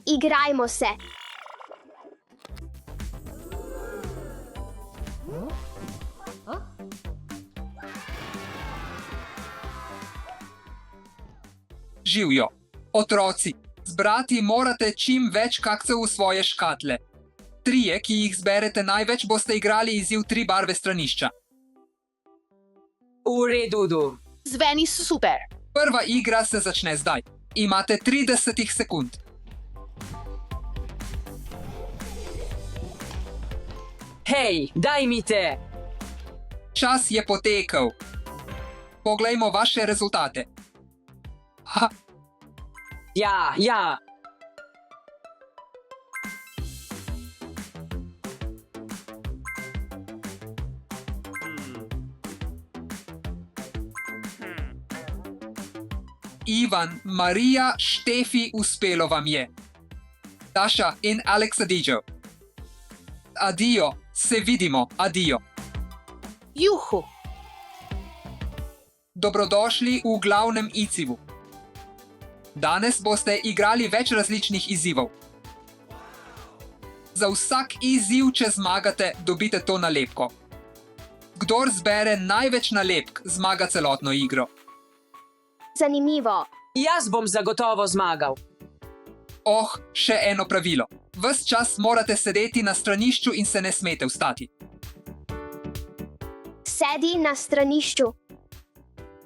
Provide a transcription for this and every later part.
Igrajmo se. Živjo. Otroci, zbrati morate čim več kakcev v svoje škatle. Trije, ki jih zberete največ, boste igrali izziv 3 barve stranišča. V redu. Zveni super. Prva igra se začne zdaj. Imate 30 sekund. Hej, daj mi te! Čas je potekel. Poglejmo vaše rezultate. Ha, Ja. Ivan, Marija, Štefi, uspelo vam je. Daša in Alex adijo. Adijo, se vidimo, adijo. Juhu. Dobrodošli v glavnem izzivu. Danes boste igrali več različnih izzivov. Za vsak izziv, če zmagate, dobite to nalepko. Kdor zbere največ nalepk, zmaga celotno igro. Zanimivo. Jaz bom zagotovo zmagal. Oh, še eno pravilo. Ves čas morate sedeti na stranišču in se ne smete vstati. Sedi na stranišču.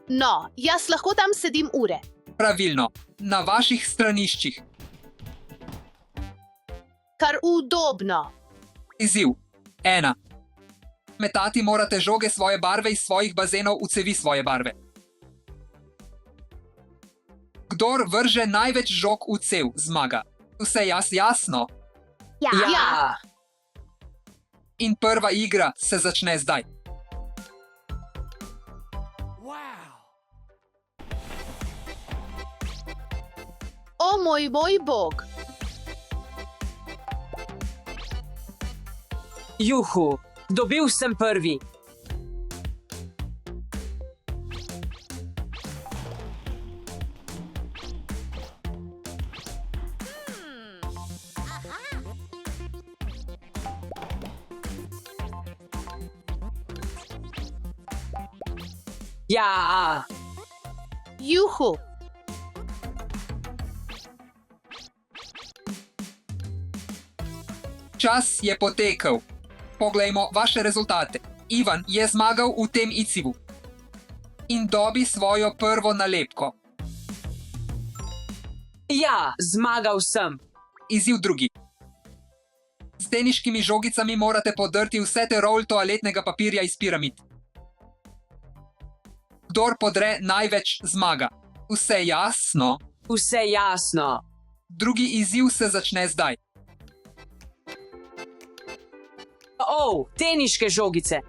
No, jaz lahko tam sedim ure. Pravilno, na vaših straniščih. Kar udobno. Izziv 1. Metati morate žoge svoje barve iz svojih bazenov v cevi svoje barve. Kdor vrže največ žog v cev, zmaga. Vse jasno? Ja. In prva igra se začne zdaj. O moj bog. Juhu, dobil sem prvi. Ja. Juhu. Čas je potekel. Poglejmo vaše rezultate. Ivan je zmagal v tem izzivu in dobi svojo prvo nalepko. Ja, zmagal sem. Izziv 2. S teniškimi žogicami morate podrti vse te rol toaletnega papirja iz piramid. Kdor podre največ, zmaga. Vse jasno? Vse jasno. Drugi izziv se začne zdaj. Teniške žogice.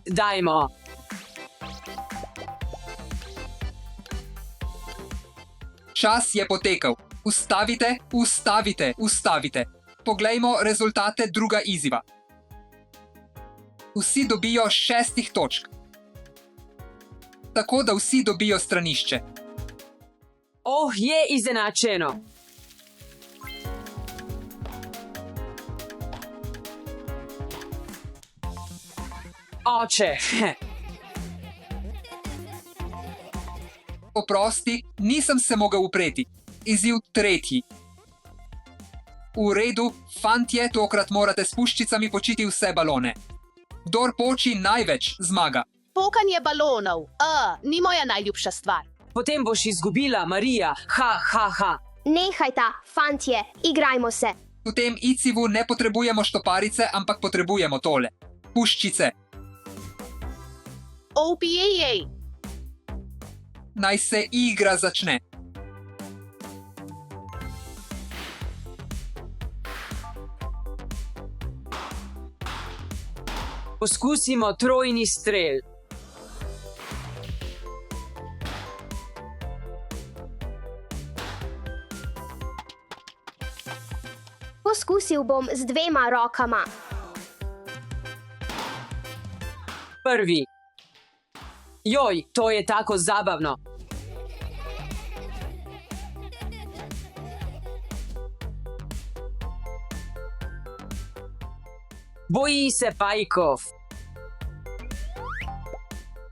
Dajmo. Čas je potekel. Ustavite. Poglejmo rezultate druga izziva. Vsi dobijo 6 točk. Tako da vsi dobijo stranišče. Je izenačeno. Oče. Oprosti, nisem se mogel upreti. Izziv 3. V redu, fantje, tokrat morate s puščicami počiti vse balone. Kdor poči največ, zmaga. Pokanje balonov. Ni moja najljubša stvar. Potem boš izgubila, Marija. Ha. Nehajta, fantje, igrajmo se. V tem izzivu ne potrebujemo štoparice, ampak potrebujemo tole. Puščice. Opijej. Naj se igra začne. Poskusimo trojni strel. Poskusil bom z 2 rokama. Prvi. Joj, to je tako zabavno. Boji se pajkov.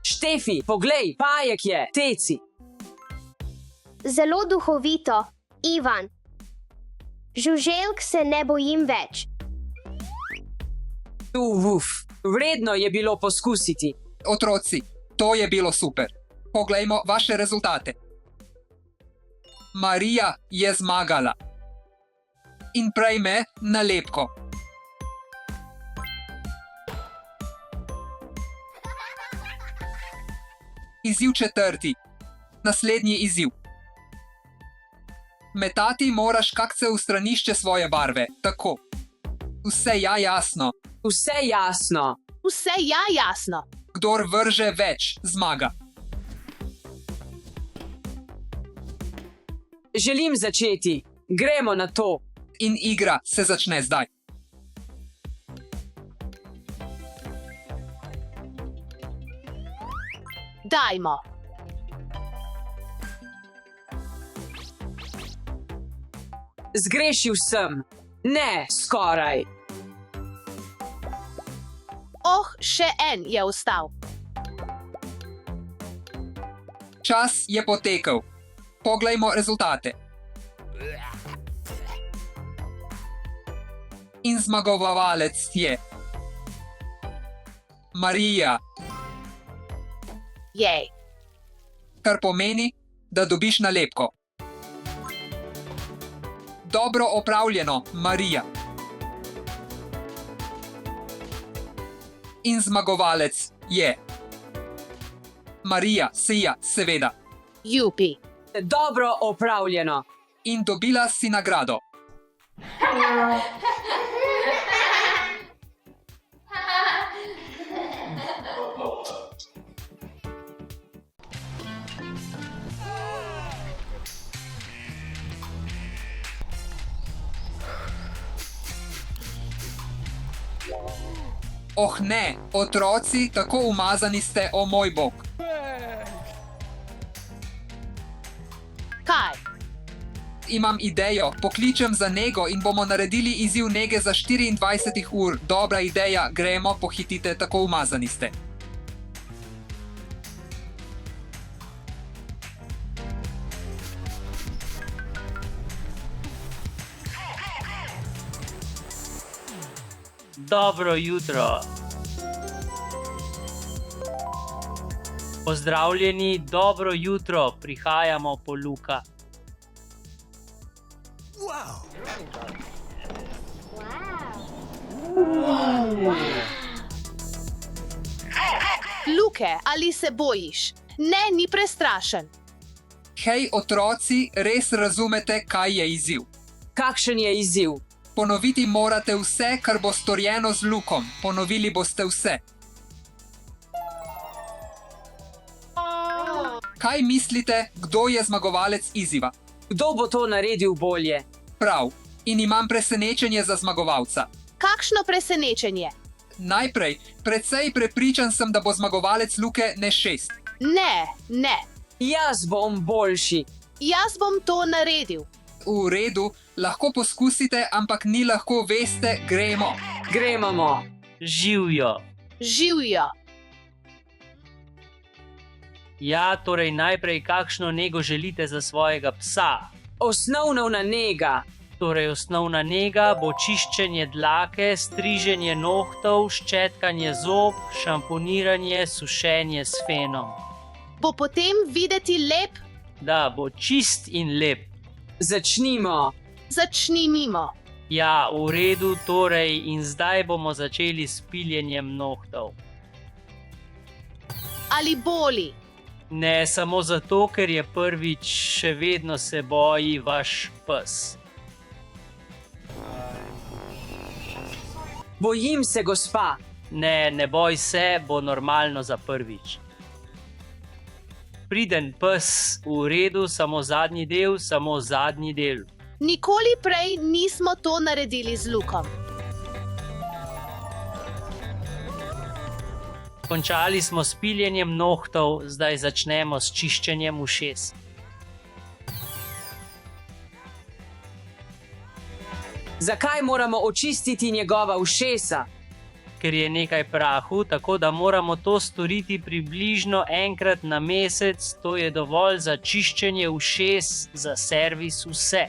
Štefi, poglej, pajek je, teci. Zelo duhovito, Ivan. Žuželk se ne bojim več. Uf, vredno je bilo poskusiti. Otroci, to je bilo super. Poglejmo vaše rezultate. Marija je zmagala in prejme nalepko. Izziv 4. Naslednji izziv. Metati moraš kakce v stranišče svoje barve. Tako. Vse ja jasno. Vse jasno. Vse ja jasno. Kdor vrže več, zmaga. Želim začeti. Gremo na to. In igra se začne zdaj. Dajmo. Zgrešil sem. Ne, skoraj. Oh, še en je ostal. Čas je potekel. Poglejmo rezultate. In zmagovalec je Marija, Jej. kar pomeni, da dobiš nalepko. Dobro opravljeno, Marija. In zmagovalec je Marija, Sija, seveda. Jupi. Dobro opravljeno. In dobila si nagrado. Oh ne, otroci, tako umazani ste, o moj bog. Kaj? Imam idejo, pokličem za nego in bomo naredili izziv nege za 24 ur. Dobra ideja, gremo, pohitite, tako umazani ste. Dobro jutro. Pozdravljeni, dobro jutro, prihajamo po Luka. Luke, ali se bojiš? Ne, ni prestrašen. Hej, otroci, res razumete, kaj je izziv? Kakšen je izziv? Ponoviti morate vse, kar bo storjeno z Lukom. Ponovili boste vse. Kaj mislite, kdo je zmagovalec izziva? Kdo bo to naredil bolje? Prav. In imam presenečenje za zmagovalca. Kakšno presenečenje? Najprej, precej prepričan sem, da bo zmagovalec Luke ne 6. Ne, ne. Jaz bom boljši. Jaz bom to naredil. V redu, lahko poskusite, ampak ni lahko, veste, gremo. Gremo. Živijo. Živijo. Ja, torej najprej kakšno nego želite za svojega psa? Osnovna nega. Torej osnovna nega bo čiščenje dlake, striženje nohtov, ščetkanje zob, šamponiranje, sušenje s fenom. Bo potem videti lep? Da, bo čist in lep. Začnimo. Začnimo. Ja, v redu, torej in zdaj bomo začeli s piljenjem nohtov. Ali boli? Ne samo zato, ker je prvič, še vedno se boji vaš pes. Bojim se, gospa. Ne, ne boj se, bo normalno za prvič. Priden pes, v redu, samo zadnji del, samo zadnji del. Nikoli prej nismo to naredili z Lukom. Končali smo s piljenjem nohtov, zdaj začnemo s čiščenjem ušes. Zakaj moramo očistiti njegova ušesa? Ker je nekaj prahu, tako da moramo to storiti približno enkrat na mesec, to je dovolj za čiščenje ušes, za servis vse.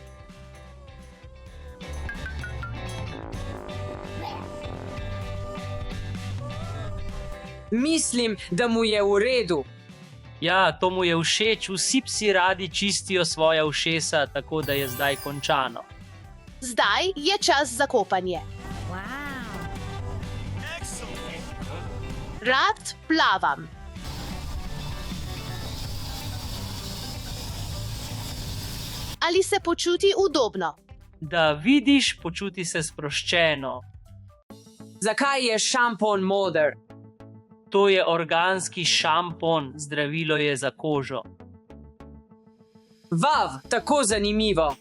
Mislim, da mu je v redu. Ja, to mu je všeč, vsi psi radi čistijo svoja ušesa, tako da je zdaj končano. Zdaj je čas za kopanje. Rad plavam. Ali se počuti udobno? Da vidiš, počuti se sproščeno. Zakaj je šampon moder? To je organski šampon, zdravilo je za kožo. Vav, tako zanimivo.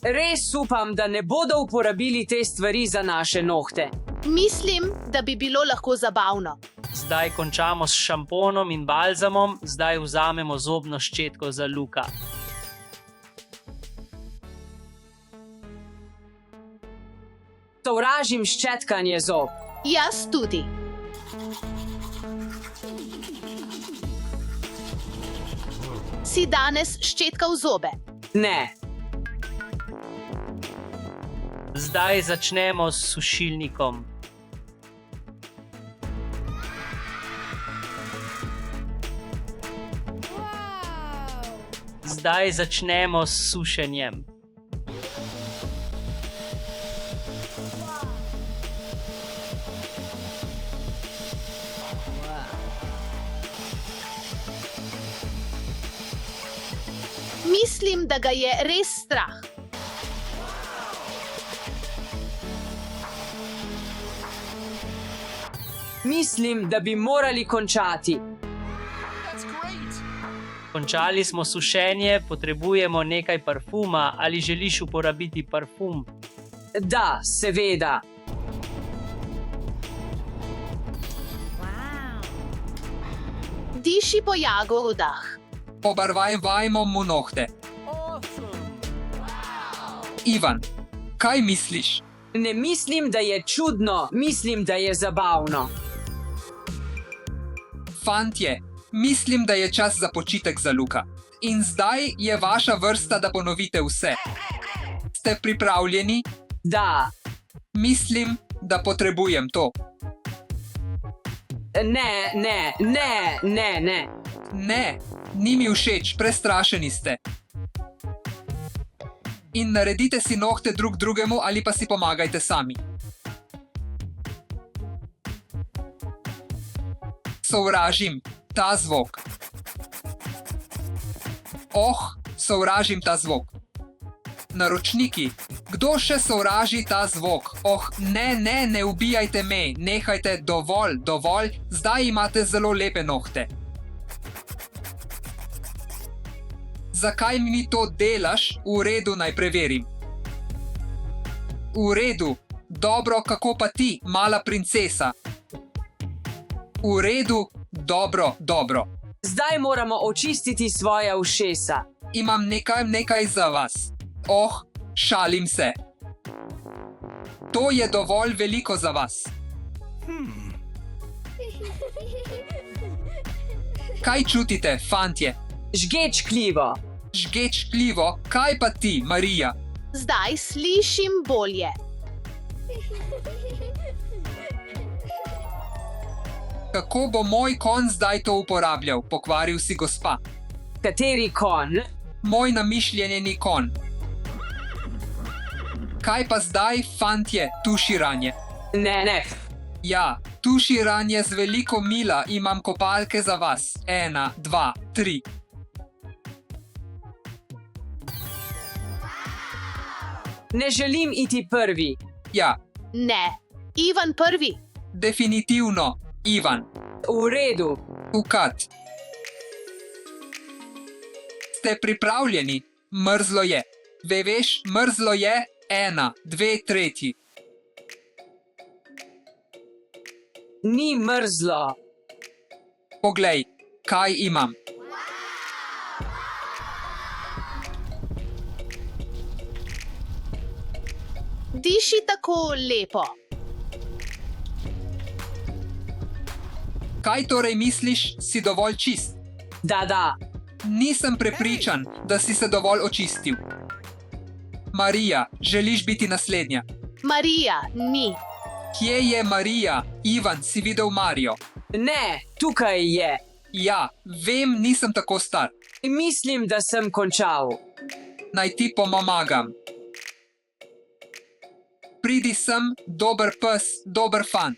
Res upam, da ne bodo uporabili te stvari za naše nohte. Mislim, da bi bilo lahko zabavno. Zdaj končamo s šamponom in balzamom, zdaj vzamemo zobno ščetko za Luka. Sovražim ščetkanje zob. Jaz tudi. Si danes ščetkal zobe? Ne. Zdaj začnemo s sušilnikom. Zdaj začnemo s sušenjem. Mislim, da ga je res strah. Mislim, da bi morali končati. Končali smo sušenje, potrebujemo nekaj parfuma. Ali želiš uporabiti parfum? Da, seveda. Diši po jagodah. Pobarvajmo mu nohte. Ivan, kaj misliš? Ne mislim, da je čudno, mislim, da je zabavno. Fantje, mislim, da je čas za počitek za Luka. In zdaj je vaša vrsta, da ponovite vse. Ste pripravljeni? Da. Mislim, da potrebujem to. Ne. Ne, ni mi všeč, prestrašeni ste. In naredite si nohte drug drugemu ali pa si pomagajte sami. Sovražim ta zvok. Sovražim ta zvok. Naročniki, kdo še sovraži ta zvok? Ne ubijajte me, nehajte, dovolj, zdaj imate zelo lepe nohte. Zakaj mi to delaš? V redu, naj preverim. V redu, dobro, kako pa ti, mala princesa? V redu, dobro. Zdaj moramo očistiti svoja ušesa. Imam nekaj za vas. Šalim se. To je dovolj veliko za vas. Kaj čutite, fantje? Žgečkljivo. Žgečkljivo, kaj pa ti, Marija? Zdaj slišim bolje. Kako bo moj konj zdaj to uporabljal? Pokvaril si gospa. Kateri konj? Moj namišljeni konj. Kaj pa zdaj, fantje, tuširanje? Ne. Ja, tuširanje z veliko mila, imam kopalke za vas. 1, 2, 3. Ne želim iti prvi. Ja, Ne, Ivan prvi. definitivno, Ivan. V redu. Ukat. Ste pripravljeni? Mrzlo je. Veš, mrzlo je. 1, 2, 3. Ni mrzlo. Poglej, kaj imam. Diši tako lepo. Kaj torej misliš, si dovolj čist? Da. Nisem prepričan, da si se dovolj očistil. Marija, želiš biti naslednja? Marija, ni. Kje je Marija? Ivan, si videl Marijo? Ne, tukaj je. Ja, vem, nisem tako star. Mislim, da sem končal. Naj ti pomagam. Pridi sem, dober pes, dober fant.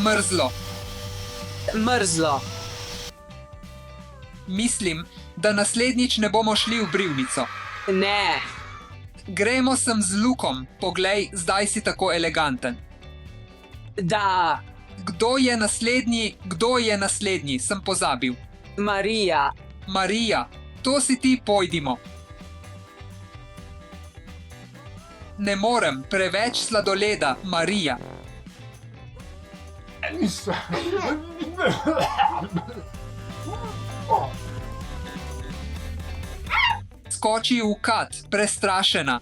Mrzlo. Mrzlo. Mislim, da naslednjič ne bomo šli v brivnico. Ne. Gremo sem z Lukom, poglej, zdaj si tako eleganten. Da. Kdo je naslednji, sem pozabil. Marija. Marija, to si ti, pojdimo. Ne morem, preveč sladoleda, Marija. Skoči v kat, prestrašena.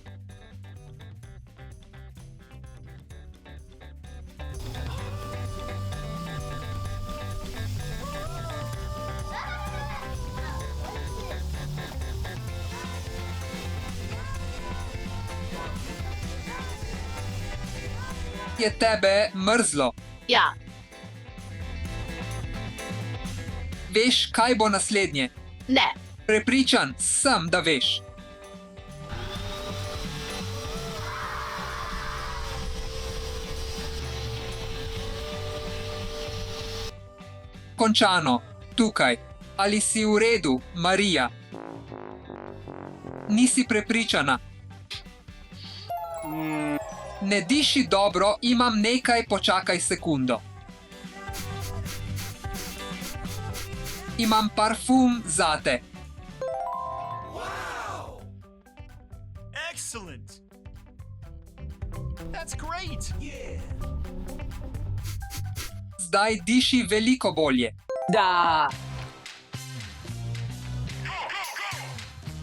Je tebe mrzlo? Ja, Veš, kaj bo naslednje? ne. Prepričan sem, da veš. Končano, tukaj. Ali si v redu, Marija? Nisi prepričana. Ne diši dobro, imam nekaj, počakaj sekundo. Imam parfum zate. Excellent! That's great! Zdaj diši veliko bolje. Da.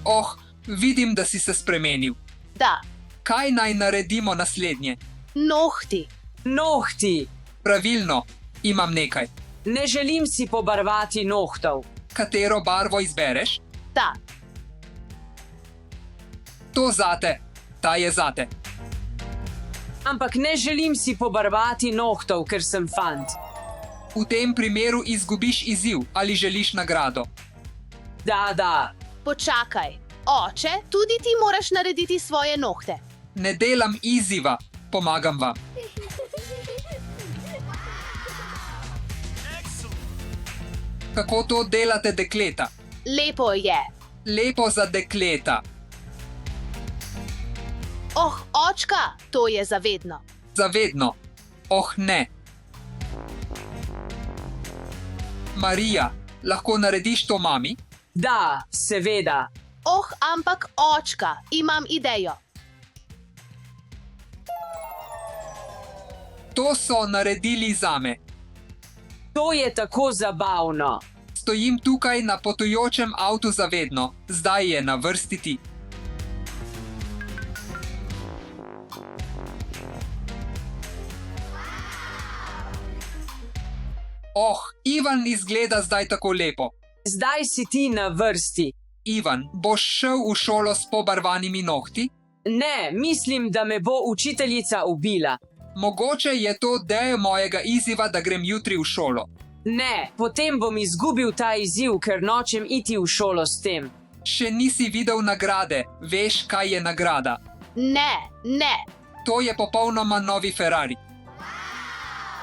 Oh, vidim, da si se spremenil. Da. Kaj naj naredimo naslednje? Nohti. Nohti. Pravilno, imam nekaj. Ne želim si pobarvati nohtov. Katero barvo izbereš? Da. To zate. Ta je zate. Ampak ne želim si pobarvati nohtov, ker sem fant. V tem primeru izgubiš izziv ali želiš nagrado. Da. Počakaj. Oče, tudi ti moraš narediti svoje nohte. Ne delam izziva, pomagam vam. Kako to delate, dekleta? Lepo je. Lepo za dekleta. Oh, očka, to je zavedno. Zavedno. Oh, ne. Marija, lahko narediš to mami? Da, seveda. Oh, ampak očka, imam idejo. To so naredili zame. To je tako zabavno. Stojim tukaj na potujočem avtu zavedno. Zdaj je na vrsti ti. Oh, Ivan izgleda zdaj tako lepo. Zdaj si ti na vrsti. Ivan, boš šel v šolo s pobarvanimi nohti? Ne, mislim, da me bo učiteljica ubila. Mogoče je to del mojega izziva, da grem jutri v šolo. Ne, potem bom izgubil ta izziv, ker nočem iti v šolo s tem. Še nisi videl nagrade, veš, kaj je nagrada. Ne. To je popolnoma novi Ferrari.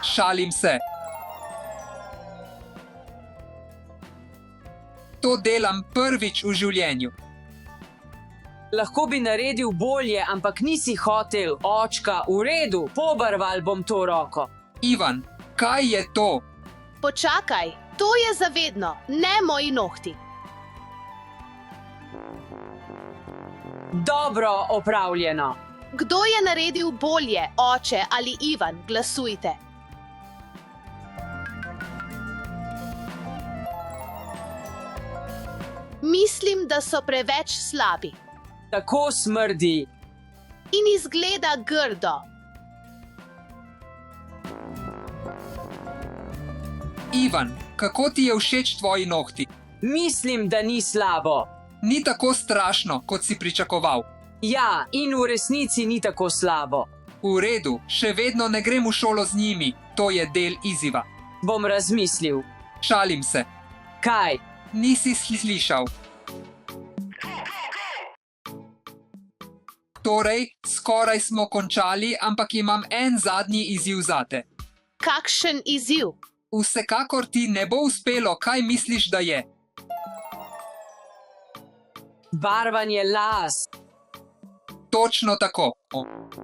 Šalim se. To delam prvič v življenju. Lahko bi naredil bolje, ampak nisi hotel, očka, v redu, pobarval bom to roko. Ivan, kaj je to? Počakaj, to je zavedno, ne moji nohti. Dobro opravljeno. Kdo je naredil bolje, oče ali Ivan? Glasujte. Mislim, da so preveč slabi Tako smrdi. in izgleda grdo. Ivan, kako ti je všeč tvoji nohti? Mislim, da ni slabo. Ni tako strašno, kot si pričakoval. Ja, in v resnici ni tako slabo. V redu, še vedno ne grem v šolo z njimi, to je del izziva. Bom razmislil. Šalim se, Kaj? nisi slišal. Torej, skoraj smo končali, ampak imam en zadnji izziv zate. Kakšen izziv? Vsekakor ti ne bo uspelo, kaj misliš, da je. Barvanje las. Točno tako.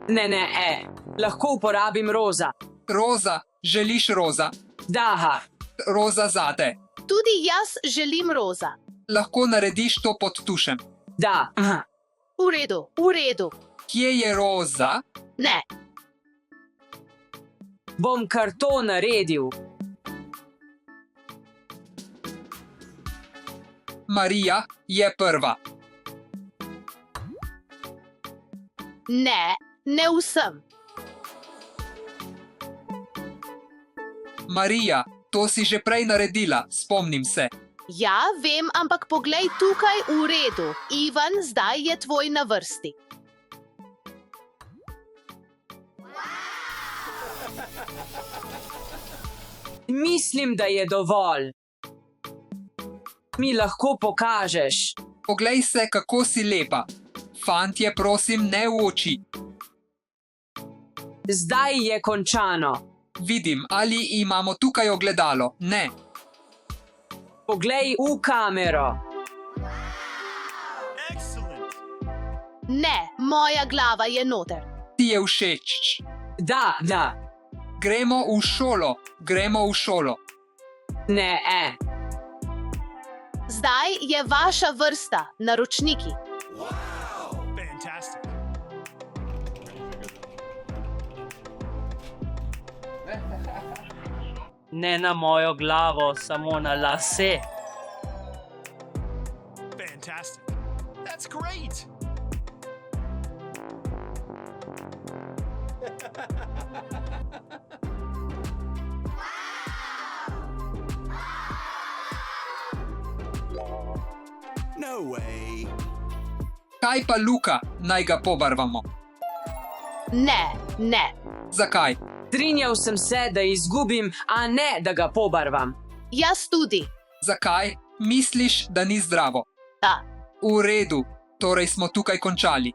Ne. Lahko uporabim roza. Roza, želiš roza? Daha. Roza zate. Tudi jaz želim roza. Lahko narediš to pod tušem. Da. Aha. V redu, v redu. Kje je roza? Ne, Bom kar to naredil. Marija je prva. ne vsem. Marija, to si že prej naredila, spomnim se. Ja, vem, ampak poglej tukaj, v redu. Ivan, zdaj je tvoj na vrsti. Mislim, da je dovolj. Mi lahko pokažeš. Poglej se, kako si lepa. Fantje, prosim, ne v oči. Zdaj je končano. Vidim, ali imamo tukaj ogledalo. Ne. Poglej v kamero. Ne, moja glava je noter. Ti je všeč. Da. Gremo v šolo, gremo v šolo. Ne. Zdaj je vaša vrsta, naročniki. Fantastic. Ne na mojo glavo, samo na lase. Fantastic. That's great. No way. Kaj pa Luka, naj ga pobarvamo? Ne. Zakaj? Strinjal sem se, da izgubim, a ne, da ga pobarvam. Jaz tudi. Zakaj? Misliš, da ni zdravo? Da. V redu, torej smo tukaj končali.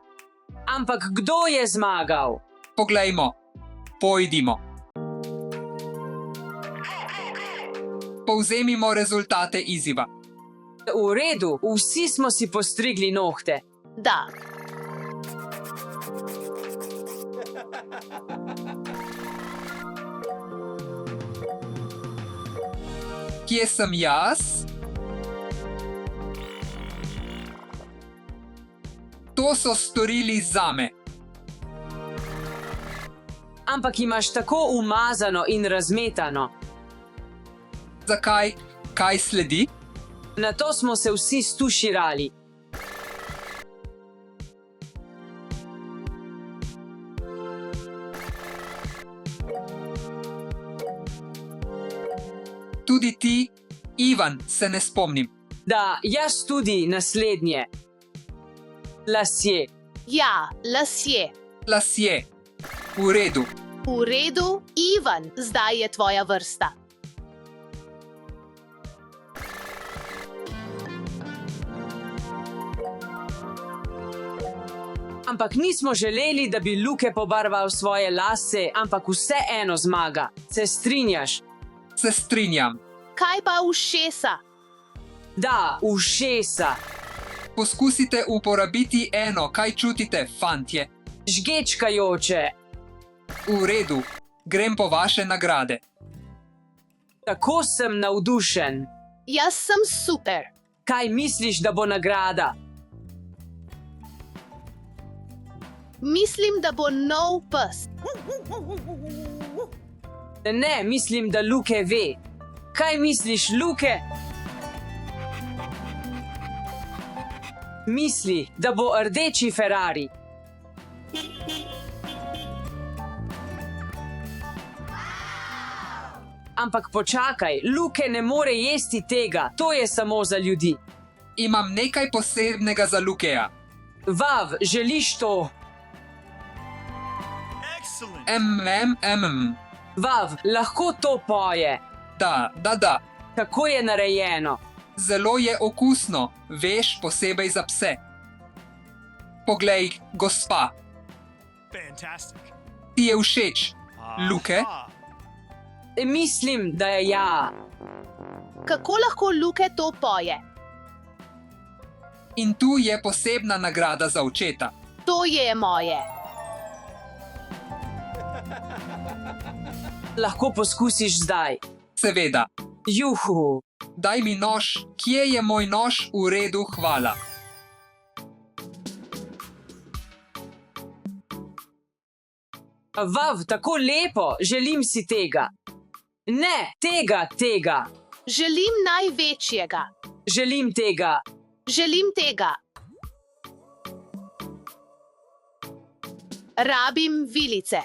Ampak kdo je zmagal? Poglejmo, pojdimo. Povzemimo rezultate izziva. V redu, vsi smo si postrigli nohte. Da. Kje sem jaz? To so storili zame. Ampak imaš tako umazano in razmetano. Zakaj? Kaj sledi? Na to smo se vsi stuširali. Tudi ti, Ivan, se ne spomnim. Da, jaz tudi naslednje. Lasje. Ja, lasje. Lasje. V redu. V redu, Ivan, zdaj je tvoja vrsta. Ampak nismo želeli, da bi Luke pobarval svoje lase, ampak vseeno zmaga. Se strinjaš? Se strinjam. Kaj pa ušesa? Da, ušesa. Poskusite uporabiti eno, kaj čutite, fantje. Žgečkajoče. V redu, grem po vaše nagrade. Tako sem navdušen. Jaz sem super. Kaj misliš, da bo nagrada? Mislim, da bo nov pes. Ne, mislim, da Luke ve. Kaj misliš, Luke? Misli, da bo rdeči Ferrari. Ampak počakaj, Luke ne more jesti tega, to je samo za ljudi. Imam nekaj posebnega za Lukeja. Vav, želiš to? Excellent. Vav, lahko to poje. Da. Kako je narejeno? Zelo je okusno, veš, posebej za pse. Poglej, gospa, Fantastic. ti je všeč, Luke? Aha. Mislim, da je ja. Kako lahko Luke to poje? In tu je posebna nagrada za očeta. To je moje. Lahko poskusiš zdaj. Seveda, Juhu. daj mi nož, kje je moj nož? V redu, hvala. Vav, tako lepo, želim si tega. Ne, tega. Želim največjega. Želim tega. Želim tega. Rabim vilice.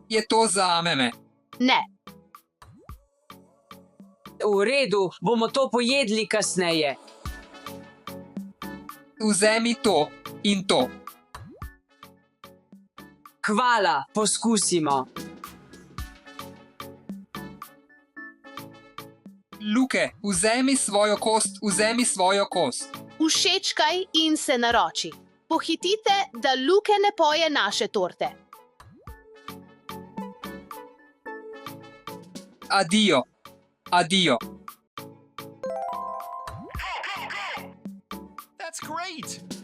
Je to za meme? Ne. V redu, bomo to pojedli kasneje. Vzemi to in to. Hvala, poskusimo. Luke, vzemi svojo kost. Všečkaj in se naroči. Pohitite, da Luke ne poje naše torte. Adijo. That's great.